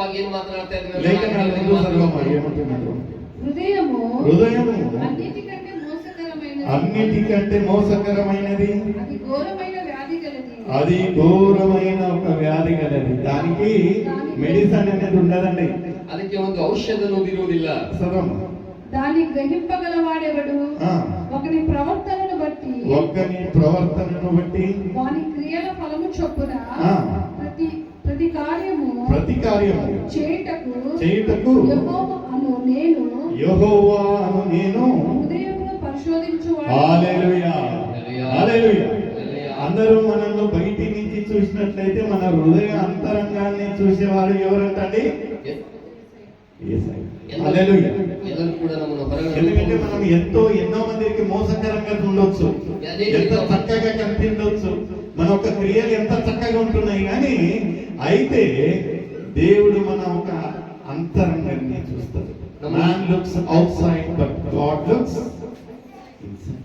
ವಿರುದ್ಧವಾಗಿ ಏನು ಮಾತನಾಡ್ತಾ ಇದ್ದಾರೆ? లేఖనాలలో చదవమా ఏమంటున్నాడు? హృదయము అన్నిటికంటే మోసకరమైనది, అది ఘోరమైన వ్యాధి గలది. అది ఘోరమైన ఒక వ్యాధి గలది. దానికి మెడిసిన్ అనేది ఉండదండి, ಅದಕ್ಕೆ ಒಂದು ಔಷಧ ಇರುವುದಿಲ್ಲ. దాన్ని గ్రహింపగలవాడెవడు? ఒకని ప్రవర్తనను బట్టి వాని క్రియల ఫలము చొప్పున ప్రతి కార్యము చేయుటకు యెహోవా అను నేను హృదయమును పరిశోధించువాడు. హల్లెలూయా, హల్లెలూయా. అందరూ మనల్ని బయటి నుంచి చూసినట్లయితే మన హృదయ అంతరంగాన్ని చూసేవాడు ఎవరంటండి? హల్లెలూయా. ఎందుకంటే మనం ఎన్నో మందికి మోసకరంగా ఉండొచ్చు, ఎంత చక్కగా కనిపించవచ్చు, మన ఒక క్రియలు ఎంత చక్కగా ఉంటున్నాయి, కానీ అయితే దేవుడు మన ఒక అంతరంగాన్ని చూస్తాడు. Man looks outside but God looks inside.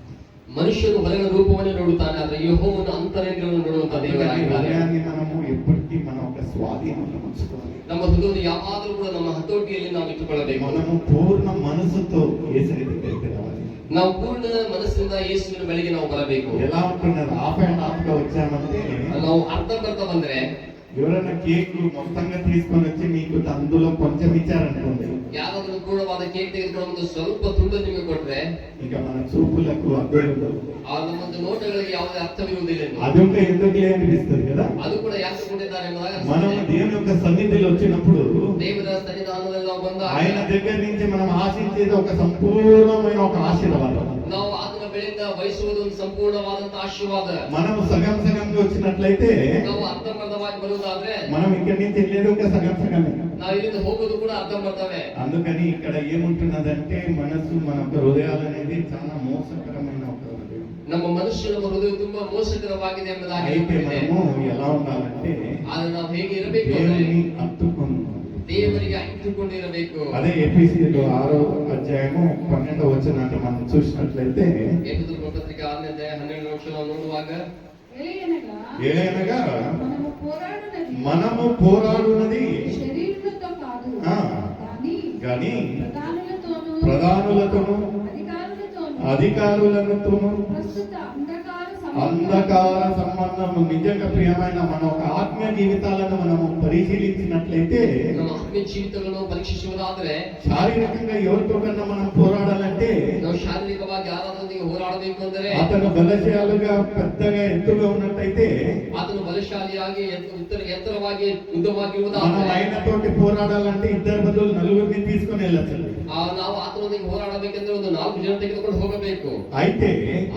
ಮನುಷ್ಯನು ಹೊರಗಿನ ರೂಪವನ್ನು ನೋಡುತ್ತಾನೆ, ಆದರೆ ಯೆಹೋವನು ಅಂತರಂಗವನ್ನು ನೋಡುವಂತ ದೇವರಾಗಿದ್ದಾನೆ. మనము ఎప్పటికీ మన ఒక స్వాధీనంలో ఉంచుకోవాలి. ನಮ್ಮ ಹೃದಯವನ್ನು ಯಾವಾಗಲೂ ಕೂಡ ನಮ್ಮ ಹತೋಟಿಯಲ್ಲಿ ನಾವು ಇಟ್ಟುಕೊಳ್ಳಬೇಕು. మనము పూర్ణ మనసుతో యేసుని దగ్గరికి రావాలి. ನಾವು ಪೂರ್ಣ ಮನಸ್ಸಿನಿಂದ ಯೇಸುವಿನ ಬಳಿಗೆ ನಾವು ಬರಬೇಕು. ఎలా ఉంటున్నారు? హాఫ్ అండ్ హాఫ్ గా వచ్చామంటే ನಾವು ಅರ್ಧ ಬಂದ್ರೆ ఎవరైనా కేక్ మొత్తంగా తీసుకొని వచ్చి మీకు అందులో కొంచెం ఇచ్చారనుకోండి, ಯಾರಾದರೂ ಪೂರ್ಣವಾದ ಕೇಕ್ ತೆಗೆದುಕೊಂಡು ಸ್ವಲ್ಪ ತುಂಡು ನಿಮಗೆ ಕೊಟ್ರೆ ఇక మన చూపులకు అర్థం ಆ ನಮ್ಮ ನೋಟಗಳಿಗೆ ಯಾವುದೇ ಅರ್ಥವಿರುವುದಿಲ್ಲ. అది ఉంటే ఎందుకులే అనిపిస్తుంది కదా. ಅದು ಕೂಡ ಯಾಕೆ ಕೊಟ್ಟಿದ್ದಾರೆ ಎಂಬುದಾಗ మనం దేవుని యొక్క సన్నిధిలో వచ్చినప్పుడు ದೇವರ ಸನ್ನಿಧಾನದಲ್ಲಿ ನಾವು ಬಂದಾಗ ఆయన దగ్గర నుంచి మనం ఆశించేది ఒక సంపూర్ణమైన ఒక ఆశీర్వాదం. ನಾವು ಆತನ ಬಳಿಯಿಂದ ಬಯಸುವುದು ಒಂದು ಸಂಪೂರ್ಣವಾದಂತಹ ಆಶೀರ್ವಾದ. మనము సగం సగంగా వచ్చినట్లయితే, ನಾವು ಅರ್ಧಂಬರ್ಧವಾಗಿ ಬರುವುದಾದ್ರೆ మనం ఇక్కడి నుంచి వెళ్ళేది ఒక సగం సగమే, ನಾವು ಇಲ್ಲಿಂದ ಹೋಗೋದು ಕೂಡ ಅರ್ಧಂಬರ್ಧವೇ. అందుకని ఇక్కడ ఏముంటున్నదంటే మనసు, మన హృదయాలు అనేది చాలా మోసకరమైన ఒక హృదయం. ನಮ್ಮ ಮನುಷ್ಯನ ಹೃದಯ ತುಂಬಾ ಮೋಸಕರವಾಗಿದೆ ಎಂಬುದಾಗಿ అయితే మనము ఎలా ఉండాలంటే ಆದರೆ ನಾವು ಹೇಗೆ ಇರಬೇಕು? దేవుని హత్తుకొని ದೇವರಿಗೆ ಅಂಟಿಕೊಂಡಿರಬೇಕು. అదే ఎఫెసీయులు 6వ అధ్యాయము 12వ వచనాన్ని మనం చూసినట్లయితే, ఎఫెసీయుల పత్రిక 6వ అధ్యాయం 12వ వచనం ನೋಡುವಾಗ, ఏలయనగా మనము పోరాడునది శరీరులతో కాదు, గాని ప్రధానులతోను అధికారులతోను అంధకార సంబంధము. నిజంగా ప్రియమైన మన ఒక ఆత్మీయ జీవితాలను మనము పరిశీలించినట్లయితే, ನಮ್ಮ ಆತ್ಮೀಯ ಜೀವಿತಗಳನ್ನು ಪರೀಕ್ಷಿಸುವುದಾದರೆ శారీరకంగా ఎవరితో కన్నా మనం పోరాడాలంటే, ನಾವು ಶಾರೀರಿಕವಾಗಿ ಯಾರಾದರೊಂದಿಗೆ ಹೋರಾಡಬೇಕು ಅಂದರೆ అతను బలశాలుగా పెద్దగా ఎత్తుగా ఉన్నట్టయితే, ಆತನು ಬಲಶಾಲಿಯಾಗಿ ಎತ್ತರವಾಗಿ ಉದ್ದವಾಗಿ మనం ఆయనతోటి పోరాడాలంటే ఇద్దరు బదులు నలుగురిని తీసుకొని వెళ్ళచ్చు. ನಾವು ಆತನೊಂದಿಗೆ ಹೋರಾಡಬೇಕೆಂದ್ರೆ ಒಂದು 4 ಜನ ತೆಗೆದುಕೊಂಡು ಹೋಗಬೇಕು. అయితే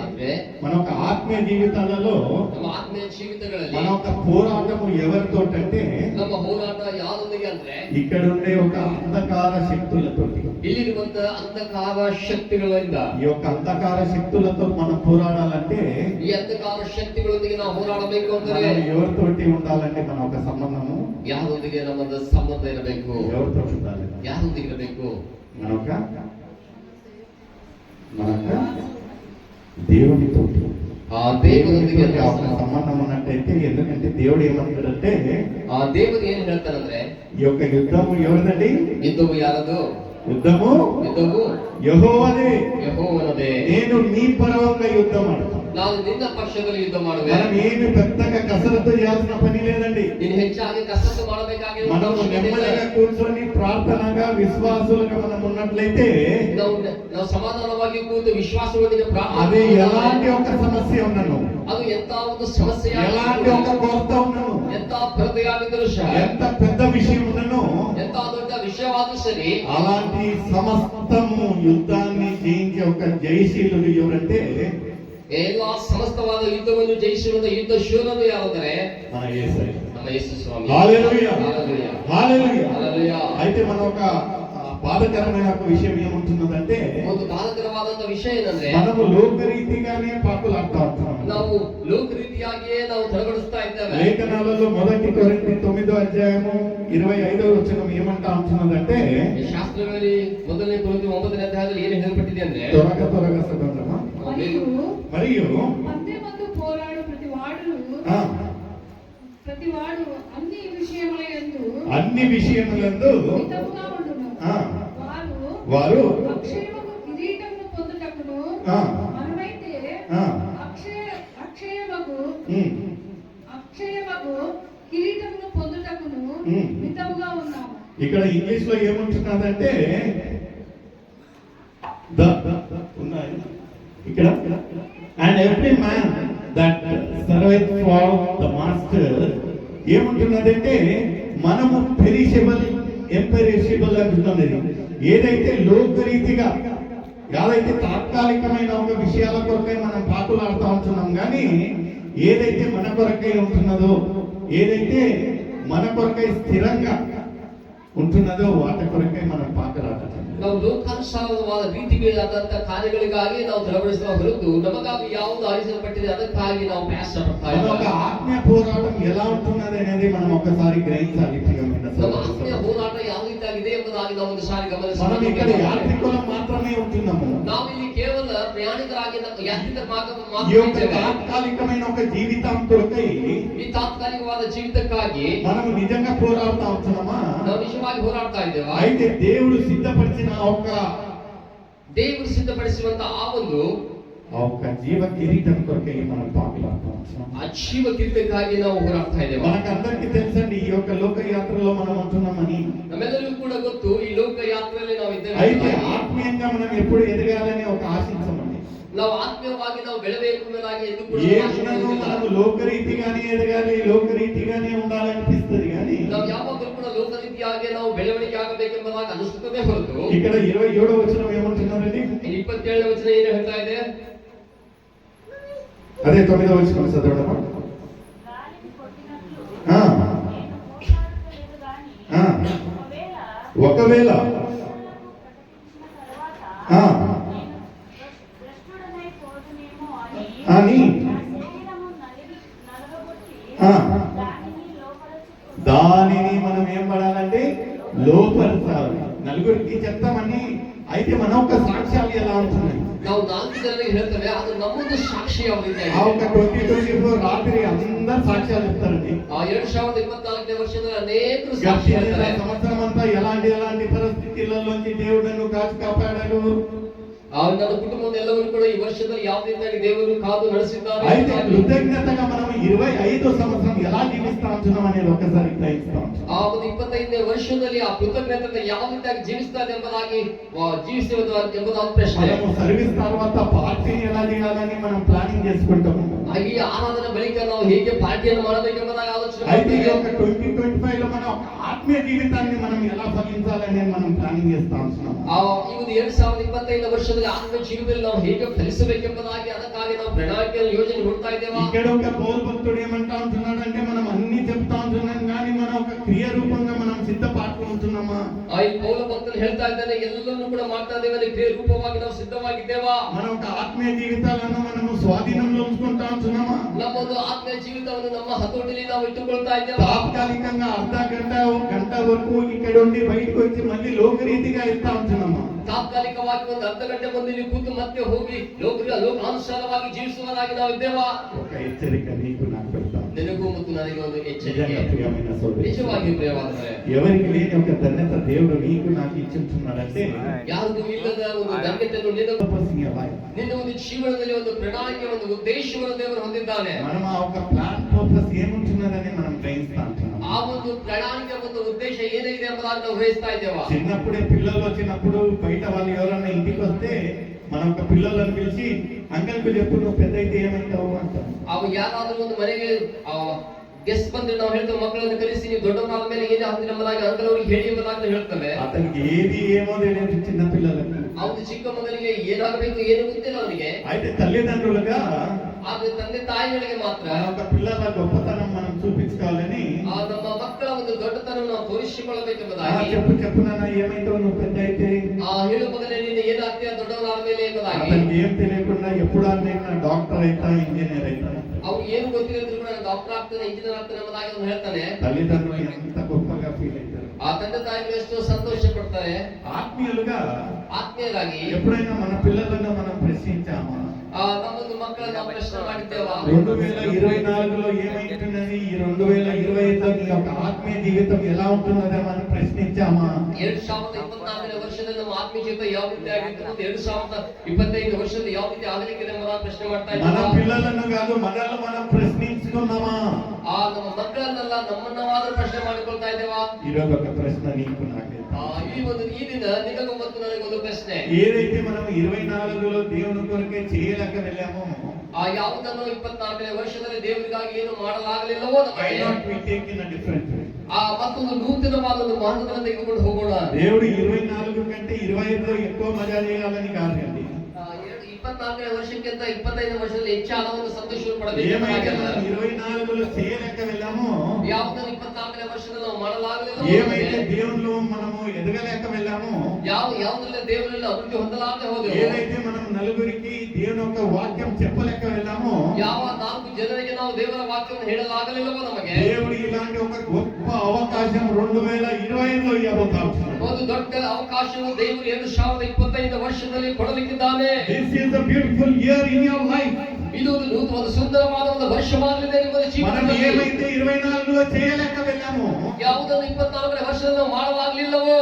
ಆದ್ರೆ మన ఒక ఆత్మీయ జీవితాలలో ನಮ್ಮ ಆತ್ಮೀಯ ಜೀವಿತಗಳಲ್ಲಿ మన ఒక పోరాటము ఎవరితోటంటే, ನಮ್ಮ ಹೋರಾಟ ಯಾರೊಂದಿಗೆ ಅಂದ್ರೆ ఇక్కడ ఉండే ఒక అంధకార శక్తులతోటి. ಇಲ್ಲಿರುವಂತ ಅಂಧಕಾರ ಶಕ್ತಿಗಳಿಂದ, ఈ యొక్క అంధకార శక్తులతో మనం పోరాడాలంటే, ಈ ಅಂಧಕಾರ ಶಕ್ತಿಗಳೊಂದಿಗೆ ನಾವು ಹೋರಾಡಬೇಕು ಅಂದರೆ ఎవరితోటి ఉండాలంటే మన ఒక సంబంధము ಯಾರೊಂದಿಗೆ ನಮ್ಮದು ಸಂಬಂಧ ಇರಬೇಕು? ఎవరితో ఉండాలి? ಯಾರೊಂದಿಗೆ ಇರಬೇಕು? మనొక దేవునితో, ఆ దేవునితో సంబంధం ఉన్నట్టయితే. ఎందుకంటే దేవుడు ఏమంటాడంటే, ఆ దేవుడు ఏం ಹೇಳ್ತಾರಂದ್ರೆ, ఈ యొక్క యుద్ధము ఎవరిదండి? యుద్ధము ಯಾರದು? యుద్ధము యెహోవాదే. యెహోవనదే. నేను నీ పరవంగా యుద్ధం ఆడుతాను, ನಾನು ನಿನ್ನ ಪಕ್ಷದಲ್ಲಿ ಯುದ್ಧ ಮಾಡುವೆ. మనం ఏమి పెద్దగా కసరత్తు చేయాల్సిన పని లేదండి. ನೀನು ಹೆಚ್ಚಾಗಿ ಕಸರತ್ತು ಮಾಡಬೇಕಾಗಿಲ್ಲ. మనం నెమ్మదిగా కూర్చొని ప్రార్థనగా విశ్వాసులుగా మనం ఉన్నట్లయితే, ನಾವು సమాధానವಾಗಿ కూర్చు విశ్వాసದೊಂದಿಗೆ ಪ್ರಾರ್ಥನೆ, అది ఎలాంటి ఒక సమస్య ఉన్నను, ಅದು ಎಂತ ಒಂದು ಸಮಸ್ಯೆ, ఎలాంటి ఒక కొరత ఉన్నను, ಎಂತ ಕೊರತೆಯಾಗಿದ್ದರೂ ಸಹ, ఎంత పెద్ద విషయం ఉన్నను, ಎಂತ ದೊಡ್ಡ ವಿಷಯವಾದರೂ ಸರಿ, అలాంటి సమస్తము యుద్ధాన్ని జయించే ఒక జయశీలుడు ఎవరంటే, ಎಲ್ಲ ಸಮಸ್ತವಾದ ಯುದ್ಧವನ್ನು ಜಯಿಸುವ ಯುದ್ಧ ಶೂರನು ಯಾರಂದರೆ మన యేసయ్య, ನಮ್ಮ ಯೇಸು ಸ್ವಾಮಿ. హల్లెలూయా, హల్లెలూయా, హల్లెలూయా, హల్లెలూయా. అయితే మన ఒక బాధకరమైన ఒక విషయం ఏముంటున్నదంటే, ಒಂದು ಬಾಧಕರವಾದಂತ ವಿಷಯ ಏನಂದ್ರೆ, మనము లోకరీతిగానే పాపులు ఆడుతున్నాం. ನಾವು ಲೋಕ ರೀತಿಯಾಗಿಯೇ ನಾವು ತಡಗಡಿಸ್ತಾ ಇದ್ದೇವೆ. లేఖనాలలో 1 కొరింథీ 9వ అధ్యాయము 25వ వచనం ఏమంటా ఉంటున్నదంటే, ಶಾಸ್ತ್ರಗಳಲ್ಲಿ 1 ಕೊರಿಂಥీ 9ನೇ ಅಧ್ಯಾಯದಲ್ಲಿ ಏನು ಹೇಳಲ್ಪಟ್ಟಿದೆ ಅಂದ್ರೆ, త్వరగా సదనమా, మరియు మరియు అంతేమందు పోరాడు ప్రతి వాడును ప్రతివాడు అన్ని విషయములందు అన్ని విషయములందు మితముగా ఉండును. ఆ, వారు వారు అక్షయమగు కిరీటమును పొందుటకును ఆ, మనమైతే ఆ, అక్షయమగు ఉమ్, కిరీటమును పొందుటకును మితముగా ఉన్నాము. ఇక్కడ ఇంగ్లీష్ లో ఏముంటున్నదంటే ఉన్నాయి ఇక్కడ and every man that survive for the master ఏముంటున్నదంటే మనము పెరిషబుల్ ఎంపెరిషబుల్ అంటున్నది. ఏదైతే లోకరీతిగా ఏదైతే తాత్కాలికమైన ఒక విషయాల కొరకై మనం పాకులాడుతూ ఉంటున్నాం, కానీ ఏదైతే మన కొరకై ఉంటున్నదో, ఏదైతే మన కొరకై స్థిరంగా ఉంటున్నదో వాటి కొరకై మనం ಪಾಕರಾಗುತ್ತೇವೆ. ನಾವು ಲೋಕಾನುಸಾರವಾದ ರೀತಿಗಳಾದಂತಹ ಕಾರ್ಯಗಳಿಗಾಗಿ ನಾವು ದ್ರವಡಿಸುವ ಹೊರತು ನಮಗಾಗಿ ಯಾವುದು ಆರಿಸಲ್ಪಟ್ಟಿದೆ ಅದಕ್ಕಾಗಿ ನಾವು ಪ್ರಯಾಸ ಪಡ್ತಾ మన ఒక ಇದ್ದೇವೆ. ఆత్మీయ పోరాటం ఎలా ఉంటున్నది అనేది మనం ఒకసారి గ్రహించాలి. ప్రియమైన ನಮ್ಮ సోదరులు. ಆತ್ಮೀಯ ಹೋರಾಟ ಯಾವ ರೀತಿಯಾಗಿದೆ ಎಂಬುದಾಗಿ ನಾವು ಒಂದು ಸಾರಿ మనం ఇక్కడ ಗಮನಿಸಬೇಕು. యాత్రికులం మాత్రమే ఉంటున్నాము. ನಾವು ಇಲ್ಲಿ ಕೇವಲ ಪ್ರಯಾಣಿಕರಾಗಿ ಯಾತ್ರಿಕರ ఈ యొక్క తాత్కాలికమైన ఒక జీవితం కొరకై ಈ ತಾತ್ಕಾಲಿಕವಾದ ಜೀವಿತಕ್ಕಾಗಿ మనం నిజంగా పోరాడుతా ఉంటున్నామా? ನಾವು ನಿಜವಾಗಿ ಹೋರಾಡ್ತಾ ಇದ್ದೇವೆ. అయితే దేవుడు సిద్ధపరిచిన ఒక ದೇವರು ಸಿದ್ಧಪಡಿಸಿರುವಂತ ఆ ఒక జీవ కిరీటం కొరకై మనం పాకులాడుతా ఉంటున్నాం. ಆ ಜೀವ ಕಿರೀಟಕ್ಕಾಗಿ ನಾವು ಹೋರಾಡ್ತಾ ಇದ್ದೇವೆ. మనకందరికీ తెలుసండి ఈ యొక్క లోక యాత్రలో మనం ఉంటున్నామని. ನಮ್ಮೆಲ್ಲರಿಗೂ ಕೂಡ ಗೊತ್ತು ಈ ಲೋಕ ಯಾತ್ರೆಯಲ್ಲಿ ನಾವು అయితే ಇದ್ದೇವೆ. ఆత్మీయంగా మనం ఎప్పుడు ఎదగాలని ఒక ఆశించమండి. ನಾವು ಆತ್ಮೀಯವಾಗಿ ನಾವು ಬೆಳೆಬೇಕು ಎಂಬುದಾಗಿ ಎಂದು ಕೂಡ ఏమన్నా మనము లోకరీతిగానే ఎదగాలి, లోకరీతిగానే ఉండాలనిపిస్తుంది కానీ ನಾವು ಯಾವಾಗಲೂ ಕೂಡ ಲೋಕ ರೀತಿಯಾಗಿ ನಾವು ಬೆಳವಣಿಗೆ ಆಗಬೇಕೆಂಬುದಾಗಿ ಅನಿಸುತ್ತದೆ ಹೊರತು ఇక్కడ 27వ వచనం ఏమంటున్నారండి? 27ನೇ ವಚನ ಏನು ಹೇಳ್ತಾ ಇದೆ? అదే 9వ వచనం చదవడం. గాలిని కొట్టినట్లు ఆ, నేను పోరాడలేదు గాని ఆ, ఒకవేళ ప్రకటించిన తర్వాత ఆ, నేను భ్రష్టుడనై పోదునేమో అని నా శరీరము నలగగొట్టి ఆ, దానిని దానిని మనం ఏం పడాలంటే లోపరచాలి. నలుగురికి చెప్తామని. అయితే మన ఒక సాక్ష్యాలు ఎలా ఉంటున్నాయి? ನಾವು 4 ಜನರಿಗೆ ಹೇಳ್ತೇವೆ, ಅದು ನಮ್ಮದು ಸಾಕ್ಷಿ ಯಾವ ರೀತಿ ఆ ఒక 2024 రాత్రి అందరు సాక్ష్యాలు చెప్తారండి. ಆ 2024ನೇ ವರ್ಷದಲ್ಲಿ ಅನೇಕರು ಸಾಕ್ಷಿ గడిచిన ಹೇಳ್ತಾರೆ. సంవత్సరం అంతా ఎలాంటి పరిస్థితులలోంచి దేవుడు నన్ను కాచి కాపాడాడు. ನನ್ನ ಕುಟುಂಬದ ಎಲ್ಲರೂ ಕೂಡ ಈ ವರ್ಷದಲ್ಲಿ ಯಾವ ರೀತಿಯಾಗಿ ದೇವರು ಕಾದು ನಡೆಸಿದ್ದಾರೆ. అయితే కృతజ్ఞతగా మనం 25వ సంవత్సరం ఎలా జీవిస్తా ఉంటున్నాం అనేది ఒకసారి గ్రహిస్తాం. ಆ ಒಂದು 25ನೇ ವರ್ಷದಲ್ಲಿ ಆ ಕೃತಜ್ಞತೆ ಯಾವ ರೀತಿಯಾಗಿ ಜೀವಿಸ್ತಾರೆ ಎಂಬುದಾಗಿ ಜೀವಿಸುವುದು ಎಂಬುದಾದ ಪ್ರಶ್ನೆ. మనము సర్వీస్ తర్వాత పార్టీని ఎలా చేయాలని మనం ప్లానింగ్ చేసుకుంటాము. ಈ ಆರಾಧನೆ ಬಳಿಕ ನಾವು ಹೇಗೆ ಪಾರ್ಟಿಯನ್ನು ಮಾಡಬೇಕೆಂಬುದಾಗಿ ಆಲೋಚನೆ అయితే ఈ ಮಾಡ್ತೇವೆ. యొక్క 2025 లో మనం ఒక ఆత్మీయ జీవితాన్ని మనం ఎలా ఫలించాలని మనం ప్లానింగ్ చేస్తా ఉంటున్నాము. ಈ ಒಂದು 2025ನೇ ವರ್ಷದಲ್ಲಿ ಆತ್ಮ ಜೀವನದಲ್ಲಿ ನಾವು ಹೇಗೆ ಫಲಿಸಬೇಕೆಂಬುದಾಗಿ ಅದಕ್ಕಾಗಿ ನಾವು ಪ್ರಣಾಳಿಕೆ ಯೋಜನೆ ಹುಡ್ತಾ ಇದ್ದೇವೆ. ఇక్కడ ఒక పౌలు భక్తుడు ఏమంటా ఉంటున్నాడంటే మనం అన్ని చెప్తా ఉంటున్నాం కానీ మనం ఒక క్రియ రూపంగా మనం సిద్ధపాటు ఉంటున్నామా? ಈ ಪೌಲ ಭಕ್ತನು ಹೇಳ್ತಾ ಇದ್ದಾನೆ, ಎಲ್ಲವನ್ನೂ ಕೂಡ ಮಾಡ್ತಾ ಇದ್ದೇವೆ, ಕ್ರಿಯೆ ರೂಪವಾಗಿ ನಾವು ಸಿದ್ಧವಾಗಿದ್ದೇವಾ? మన ఒక ఆత్మీయ జీవితాలను మనము స్వాధీనంలో ఉంచుకుంటా ఉంటున్నామా? ನಮ್ಮ ಒಂದು ಆತ್ಮೀಯ ಜೀವಿತವನ್ನು ನಮ್ಮ ಹತೋಟಿಯಲ್ಲಿ ನಾವು ಇಟ್ಟುಕೊಳ್ತಾ ಇದ್ದೇವೆ. తాత్కాలికంగా అర్ధ గంట వరకు ఇక్కడ ఉండి బయటకు వచ్చి మళ్ళీ లోకరీతిగా ఇస్తా ఉంటున్నామా? ತಾತ್ಕಾಲಿಕವಾಗಿ ಒಂದು ಅರ್ಧ ಗಂಟೆ ಮುಂದೆ ನೀವು ಕೂತು ಮತ್ತೆ ಹೋಗಿ ಲೋಕಾನುಸಾರವಾಗಿ ಜೀವಿಸುವುದಾಗಿ ನಾವು ಇದ್ದೇವಾ? ఒక హెచ్చరిక నీకు నాకు పెడతాను. ನಿನಗೂ ಮತ್ತು ನನಗೆ ಒಂದು ಎಚ್ಚರಿಕೆ. నిజంగా ప్రియమైన సోదరి, ನಿಜವಾಗಿ ಪ್ರಿಯವಾದರೆ ఎవరికి లేని ఒక ధన్యత దేవుడు నీకు నాకు ఇచ్చుంటున్నాడంటే ಯಾರಿಗೂ ಇಲ್ಲದ ಒಂದು ಧನ್ಯತೆಯನ್ನು ನಿನ್ನ ಒಂದು ಜೀವನದಲ್ಲಿ ಒಂದು ಪ್ರಣಾಳಿಕೆ, ಒಂದು ಉದ್ದೇಶವನ್ನು ದೇವರು ಹೊಂದಿದ್ದಾನೆ. మనం ఆ ఒక ప్లాన్ పర్పస్ ఏముంటున్నదని మనం గ్రహిస్తా ఉంటున్నాం. ಆ ಒಂದು ಪ್ರಣಾಳಿಕೆ, ಒಂದು ಉದ್ದೇಶ ಏನಿದೆ ಎಂಬುದಾಗಿ ನಾವು ಗ್ರಹಿಸ್ತಾ ಇದ್ದೇವಾ? చిన్నప్పుడే పిల్లలు వచ్చినప్పుడు బయట వాళ్ళు ఎవరన్నా ఇంటికి వస్తే మనం ఒక పిల్లలను పిలిచి అంకల్కి చెప్పు నువ్వు పెద్ద అయితే ఏమైతావు అంటాం. ಅವು ಯಾರಾದ್ರೂ ಒಂದು ಮನೆಗೆ ಗೆಸ್ಟ್ ಬಂದ್ರೆ ನಾವು ಹೇಳ್ತೇವೆ, ಮಕ್ಕಳನ್ನು ಕರೆಸಿ ನೀವು ದೊಡ್ಡವರಾದ ಮೇಲೆ ಏನೇ ಆಗ್ತದೆ ಎಂಬುದಾಗಿ ಅಂಕಲ್ ಅವರಿಗೆ ಹೇಳಿ ಎಂಬುದಾಗಿ ನಾವು ಹೇಳ್ತೇವೆ. అతనికి ఏది ఏమో తెలియదు చిన్న పిల్లలకు. ಅವನು ಚಿಕ್ಕ ಮಗನಿಗೆ ಏನಾಗಬೇಕು ಏನು ಗೊತ್ತಿಲ್ಲ ಅವನಿಗೆ. అయితే తల్లిదండ్రులుగా ಆದ್ರೆ ತಂದೆ ತಾಯಿಗಳಿಗೆ ಮಾತ್ರ మన ఒక పిల్లల గొప్పతనం మనం చూపించుకోవాలని ನಮ್ಮ ಮಕ್ಕಳ ಒಂದು ದೊಡ್ಡತನವನ್ನು ನಾವು ತೋರಿಸಿಕೊಳ್ಳಬೇಕೆಂಬುದಾಗಿ చెప్పు నాన్న ఏమైతావు నువ్వు పెద్ద అయితే. ಹೇಳು ಮಗನೇ ನೀನು ಏನಾಗ್ತೀಯ ದೊಡ್ಡವರಾದ ಮೇಲೆ ಎಂಬುದಾಗಿ. అతనికి ఏం తెలియకుండా ఎప్పుడు అన్న డాక్టర్ అయితా ఇంజనీర్ అయితా ಅವ್ನು ಏನು ಗೊತ್ತಿಲ್ಲ ಕೂಡ ಡಾಕ್ಟರ್ ಆಗ್ತಾನೆ, ಇಂಜಿನಿಯರ್ ಆಗ್ತಾನೆ ಎಂಬುದಾಗಿ ಅವನು ಹೇಳ್ತಾನೆ. తల్లిదండ్రులు ఎంత గొప్పగా ఫీల్ అవుతారు. ಆ ತಂದೆ ತಾಯಿಗಳು ಎಷ್ಟು ಸಂತೋಷ ಪಡ್ತಾರೆ. ఆత్మీయులుగా ಆತ್ಮೀಯರಾಗಿ ఎప్పుడైనా మన పిల్లలను మనం ప్రశ్నించామా? ನಮ್ಮೊಂದು ಮಕ್ಕಳನ್ನ ನಾವು ಪ್ರಶ್ನೆ ಮಾಡಿದ್ದೇವಾ 2024లో ఏమైంటున్నది ఈ 2025లో నీ యొక్క ఆత్మీయ జీవితం ఎలా ఉంటున్నదో మనం ప్రశ్నించామా 2024ನೇ ವರ್ಷದಲ್ಲಿ ನಮ್ಮ ಆತ್ಮೀಯ ಜೀವಿತ ಯಾವ ರೀತಿ ಆಗಿತ್ತು ಮತ್ತು 2025 ವರ್ಷದಲ್ಲಿ ಯಾವ ರೀತಿ ಆಗಲಿಕ್ಕೆ ನಾವು ಪ್ರಶ್ನೆ ಮಾಡ್ತಾ మన ಇದ್ದೀವಿ. పిల్లలను కాదు మనల్ని మనం ప్రశ్నించుకున్నామా ನಮ್ಮ మక్కಳನ್ನೆಲ್ಲ ನಮ್ಮನ್ನ ಮಾತ್ರ ಪ್ರಶ್ನೆ ಮಾಡಿಕೊಳ್ತಾ ಇದ್ದೇವಾ? ఈరోజు ఒక ప్రశ్న నీకు నాకే ఈ ದಿನ ನಿನಗೂ ಮತ್ತು ನನಗೊಂದು ಪ್ರಶ್ನೆ. ఏదైతే మనం 24లో దేవుని కొరకే చేయలేక వెళ్ళామో ಯಾವುದನ್ನು 24ನೇ ವರ್ಷದಲ್ಲಿ ದೇವರಿಗಾಗಿ ಏನು ಮಾಡಲಾಗಲಿಲ್ಲವೋ why not we take in a different way? ಮತ್ತೊಂದು ನೂತನವಾದ ಒಂದು ಮಾರ್ಗವನ್ನು ತೆಗೆದುಕೊಂಡು ಹೋಗೋಣ. దేవుడు 24 కంటే 25లో ఎక్కువ మజా చేయాలని కాదండి. 24ನೇ ವರ್ಷಕ್ಕಿಂತ 25ನೇ ವರ್ಷದಲ್ಲಿ ಹೆಚ್ಚಾದ ಒಂದು ಸಂತೋಷವನ್ನು ఏమైతే ಪಡೆಯಬೇಕು. మనం 24లో చేయలేక వెళ్ళామో ಯಾವುದನ್ನು 24ನೇ ವರ್ಷದಲ್ಲಿ ನಾವು ಮಾಡಲಾಗಲಿಲ್ಲ, ఏమైతే దేవుళ్ళు మనము ఎదగలేక వెళ్ళామో ಯಾವುದರಲ್ಲಿ ದೇವರಲ್ಲಿ ಅಭಿವೃದ್ಧಿ ಹೊಂದಲಾಗದೆ ಹೋದೆವು, ఏదైతే మనం నలుగురికి దేవుని యొక్క వాక్యం చెప్పలేక వెళ్ళామో ಯಾವ 4 ಜನರಿಗೆ ನಾವು ದೇವರ ವಾಕ್ಯವನ್ನು ಹೇಳಲಾಗಲಿಲ್ಲವೋ ನಮಗೆ దేవుడు ఇలాంటి ఒక గొప్ప అవకాశం 2025లో ఇవ్వబోతా ఉన్నాడు. ಒಂದು ದೊಡ್ಡ ಅವಕಾಶವು ದೇವರು 2025 ವರ್ಷದಲ್ಲಿ ಕೊಡಲಿಕ್ಕಿದ್ದಾನೆ. This is the beautiful year in your life. ಇದು ಒಂದು ಸುಂದರವಾದ ಒಂದು ವರ್ಷವಾಗಲಿದೆ ನಿಮ್ಮ మనం ಜೀವನದಲ್ಲಿ. ఏమైతే 24లో చేయలేక వెళ్ళామో ಯಾವುದನ್ನು 24ನೇ ವರ್ಷದಲ್ಲಿ ನಾವು ಮಾಡಲಾಗಲಿಲ್ಲವೋ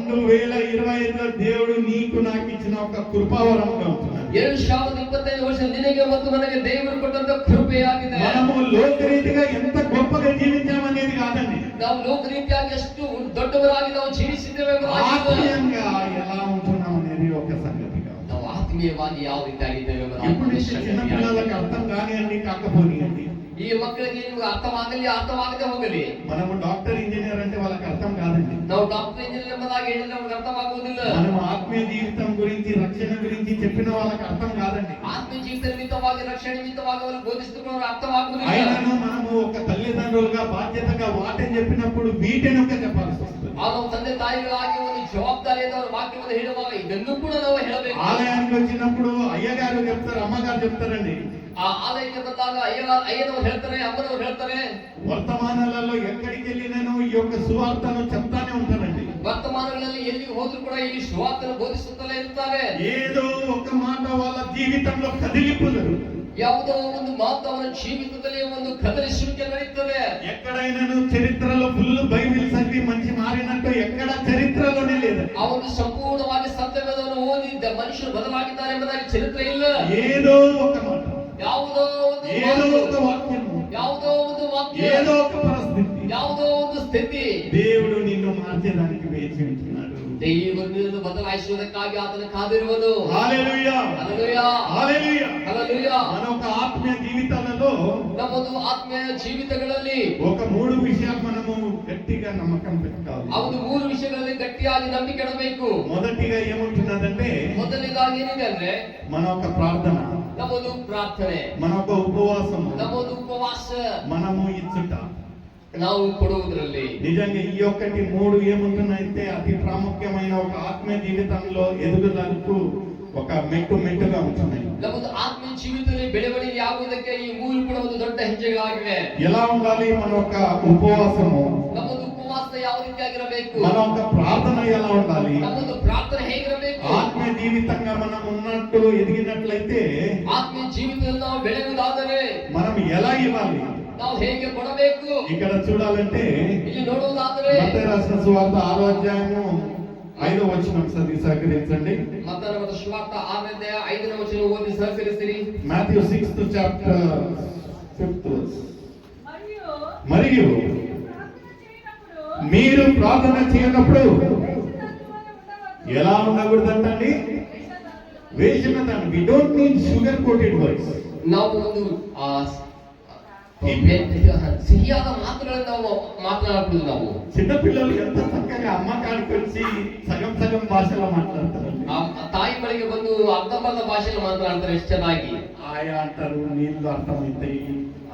2025లో దేవుడు నీకు నాకు ఇచ్చిన ఒక కృపావరంగా ఉంటున్నాడు. 2025 ವರ್ಷ ನಿನಗೆ ಮತ್ತು ನನಗೆ ದೇವರು ಕೊಟ್ಟಂತ ಕೃಪೆಯಾಗಿದೆ. మనము లోకరీతిగా ఎంత గొప్పగా జీవించామనేది కాదండి, ನಾವು ಲೋಕ ರೀತಿಯಾಗಿ ಎಷ್ಟು ದೊಡ್ಡವರಾಗಿ ನಾವು ಜೀವಿಸಿದ್ದೇವೆ ಎಂಬುದಾಗಿ ఆత్మీయంగా ఎలా ఉంటున్నాం అనేది ఒక సంగతిగా. ನಾವು ಆತ್ಮೀಯವಾಗಿ ಯಾವ ರೀತಿಯಾಗಿದ್ದೇವೆ ಎಂಬುದಾಗಿ ఇప్పుడు చిన్న పిల్లలకు అర్థం కానివ్వండి కాకపోనియండి, ಈ ಮಕ್ಕಳಿಗೆ ನಿಮ್ಗೆ ಅರ್ಥವಾಗಲಿ ಅರ್ಥವಾಗದೆ ಹೋಗಲಿ, మనము డాక్టర్ ఇంజనీర్ అంటే వాళ్ళకి అర్థం కాదండి. ನಾವು ಡಾಕ್ಟರ್ ಇಂಜಿನಿಯರ್ ಎಂಬುದಾಗಿ ಹೇಳಿದ್ರೆ ಅವ್ರಿಗೆ ಅರ್ಥವಾಗುವುದಿಲ್ಲ. మనం ఆత్మీయ జీవితం గురించి రక్షణ గురించి చెప్పిన వాళ్ళకి అర్థం కాదండి. ಆತ್ಮ ಜೀವಿತ ನಿಮಿತ್ತವಾಗಿ ರಕ್ಷಣೆ ನಿಮಿತ್ತವಾಗಿ ಅವರು ಬೋಧಿಸಿದ್ರು ಅರ್ಥವಾಗುವುದಿಲ್ಲ. అయినను మనము ఒక తల్లిదండ్రులుగా బాధ్యతగా వాటని చెప్పినప్పుడు వీటిని ఒక చెప్పాల్సి వస్తుంది. ನಾವು ತಂದೆ ತಾಯಿಗಳಾಗಿ ಒಂದು ಜವಾಬ್ದಾರಿಯಿಂದ ಅವರ ವಾಕ್ಯವನ್ನು ಹೇಳುವಾಗ ಇದನ್ನು ಕೂಡ ನಾವು ಹೇಳಬೇಕು. ఆలయానికి వచ్చినప్పుడు అయ్యగారు చెప్తారు, అమ్మగారు చెప్తారండి. ಆ ಆಲಯಕ್ಕೆ ಬಂದಾಗ ಅಯ್ಯನವರು ಹೇಳ್ತಾರೆ, ಅಮ್ಮನವರು ಹೇಳ್ತಾರೆ. వర్తమానాలలో ఎక్కడికి వెళ్ళినాను ఈ యొక్క సువార్తను చెప్తానే ఉంటారండి. ವರ್ತಮಾನಗಳಲ್ಲಿ ಎಲ್ಲಿಗೆ ಹೋದ್ರು ಕೂಡ ಈ ಸುವಾರ್ತೆಯನ್ನು ಬೋಧಿಸುತ್ತಲೇ ಇರ್ತಾರೆ. ఏదో ఒక మాట వాళ్ళ జీవితంలో కదిలింపు జరుగుతుంది. ಯಾವುದೋ ಒಂದು ಮಾತು ಅವರ ಜೀವಿತದಲ್ಲಿ ಒಂದು ಕದಲಿಸುವಿಕೆ ನಡೀತದೆ. ఎక్కడైనాను చరిత్రలో ఫుల్ బైబిల్ చదివి మంచి మారినట్టు ఎక్కడ చరిత్రలోనే లేదు. ಆ ಒಂದು ಸಂಪೂರ್ಣವಾಗಿ ಸತ್ಯವೇದವನ್ನು ಓದಿದ್ದ ಮನುಷ್ಯರು ಬದಲಾಗಿದ್ದಾರೆ ಎಂಬುದಾಗಿ ಚರಿತ್ರೆ ಇಲ್ಲ. ఏదో ఒక మాట, ಯಾವುದೋ ಒಂದು ఏదో ಮಾತು, ఒక వాక్యము, ಯಾವುದೋ ಒಂದು ವಾಕ್ಯ, ఏదో ఒక పరిస్థితి ಯಾವುದೋ ಒಂದು ಸ್ಥಿತಿ దేవుడు నిన్ను మార్చేదానికి వేచి ఉంటున్నాడు. ದೇವರು ನಿನ್ನನ್ನು ಬದಲಾಯಿಸುವುದಕ್ಕಾಗಿ ಆತನ ಕಾದಿರುವನು. హల్లెలూయా, ಹಲ್ಲೆಲೂಯಾ, హల్లెలూయా. ಹಲ್ಲೆಲೂಯಾ. మన ఒక ఆత్మీయ జీవితాలలో ನಮ್ಮದು ಆತ್ಮೀಯ ಜೀವಿತಗಳಲ್ಲಿ ఒక 3 విషయాలు మనము గట్టిగా నమ్మకం పెట్టుకోవాలి. ಆ ಒಂದು 3 ವಿಷಯಗಳಲ್ಲಿ ಗಟ್ಟಿಯಾಗಿ ನಂಬಿಕೆ ಇಡಬೇಕು. మొదటిగా ఏముంటున్నదంటే ಮೊದಲನೇದಾಗಿ ಏನಿದೆ ಅಂದ್ರೆ మన ఒక ప్రార్థన, ನಮ್ಮದು ಪ್ರಾರ್ಥನೆ, మన ఒక ఉపవాసం, ನಮ್ಮದು ಉಪವಾಸ, మనము ఇచ్చుట. ನಾವು ಕೊಡುವುದರಲ್ಲಿ నిజంగా ఈ ఒక్కటి 3 ఏముంటున్నాయంటే అతి ప్రాముఖ్యమైన ఒక ఆత్మీయ జీవితంలో ఎదుగుదలకు ఒక మెట్టుగా ఉంటున్నాయి. ನಮ್ಮದು ಆತ್ಮೀಯ ಜೀವಿತದಲ್ಲಿ ಬೆಳವಣಿಗೆ ಆಗುವುದಕ್ಕೆ ಈ 3 ಕೂಡ ಒಂದು ದೊಡ್ಡ ಹೆಜ್ಜೆಗಳಾಗಿವೆ. ఎలా ఉండాలి మన ఒక ఉపవాసము, ನಮ್ಮದು ಉಪವಾಸ ಯಾವ ರೀತಿಯಾಗಿರಬೇಕು, మన ఒక ప్రార్థన ఎలా ఉండాలి, ನಮ್ಮದು ಪ್ರಾರ್ಥನೆ ಹೇಗಿರಬೇಕು, ఆత్మీయ జీవితంగా మనం ఉన్నట్టు ఎదిగినట్లయితే ಆತ್ಮೀಯ ಜೀವಿತದಲ್ಲಿ ನಾವು ಬೆಳೆಯುವುದಾದರೆ మనం ఎలా ఇవ్వాలి. ನಾವು ಹೇಗೆ ಕೊಡಬೇಕು ఇక్కడ చూడాలంటే ಇಲ್ಲಿ ನೋಡುವುದಾದರೆ మత్తయి రాసిన సువార్త 6వ అధ్యాయము 5వ వచనం చదివి సహకరించండి. ಮತ್ತಾಯನ ಬರೆದ ಸುವಾರ್ತ 6ನೇ ಅಧ್ಯಾಯ 5ನೇ ವಚನ ಓದಿ ಸಹಕರಿಸಿರಿ. Matthew 6th chapter 5th verse. మరియు మరియు ప్రార్థన చేయనప్పుడు మీరు ప్రార్థన చేయనప్పుడు వేషధారుల వలె ఉండవద్దు. ఎలా ఉండకూడదంటండి, వేసిన దాన్ని. We don't need sugar coated words. ನಾವು ಒಂದು ಸಿಹಿಯಾದ ಮಾತುಗಳನ್ನು ನಾವು ಮಾತನಾಡಬಹುದು. ನಾವು చిన్నపిల్లలు ఎంత చక్కగా అమ్మ కాడికి వచ్చి సగం భాషలో మాట్లాడతారండి. ಆ ತಾಯಿ ಬಳಿಗೆ ಬಂದು ಅರ್ಧಂಬರ್ಧ ಭಾಷೆಯಲ್ಲಿ ಮಾತನಾಡ್ತಾರೆ ಎಷ್ಟು ಚೆನ್ನಾಗಿ. ఆయా అంటారు, నీళ్ళు అర్థమవుతాయి.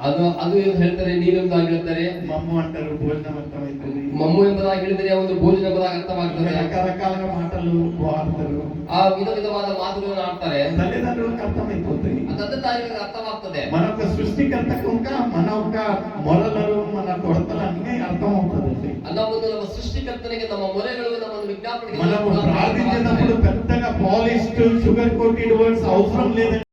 ಅದು ಏನು ಹೇಳ್ತಾರೆ, ನೀರೆಂಬುದಾಗಿ ಹೇಳ್ತಾರೆ. మమ్మ అంటారు, భోజనం అర్థమవుతుంది. ಮಮ್ಮು ಎಂಬುದಾಗಿ ಹೇಳಿದರೆ ಒಂದು ಭೋಜನ ಎಂಬುದಾಗಿ ಅರ್ಥವಾಗ್ತದೆ. రకరకాలుగా మాటలు వాడతారు. ಆ ವಿಧವಾದ ಮಾತುಗಳನ್ನು ಆಡ್ತಾರೆ. తల్లిదండ్రులకు అర్థమైపోతాయి. ತಂದೆ ತಾಯಿಗಳಿಗೆ ಅರ್ಥವಾಗ್ತದೆ. మన ఒక సృష్టికర్తకు ఇంకా మన ఒక మొరలు, మన కొరతలు అన్నీ అర్థమవుతుందండి. ನಮ್ಮ ಸೃಷ್ಟಿಕರ್ತನಿಗೆ ನಮ್ಮ ಮೊರೆಗಳು, ನಮ್ಮ ವಿಜ್ಞಾಪನೆಗೆ మనము ప్రార్థించేటప్పుడు పెద్దగా పాలిష్డ్ షుగర్ కోటెడ్ వర్డ్స్ అవసరం లేదండి.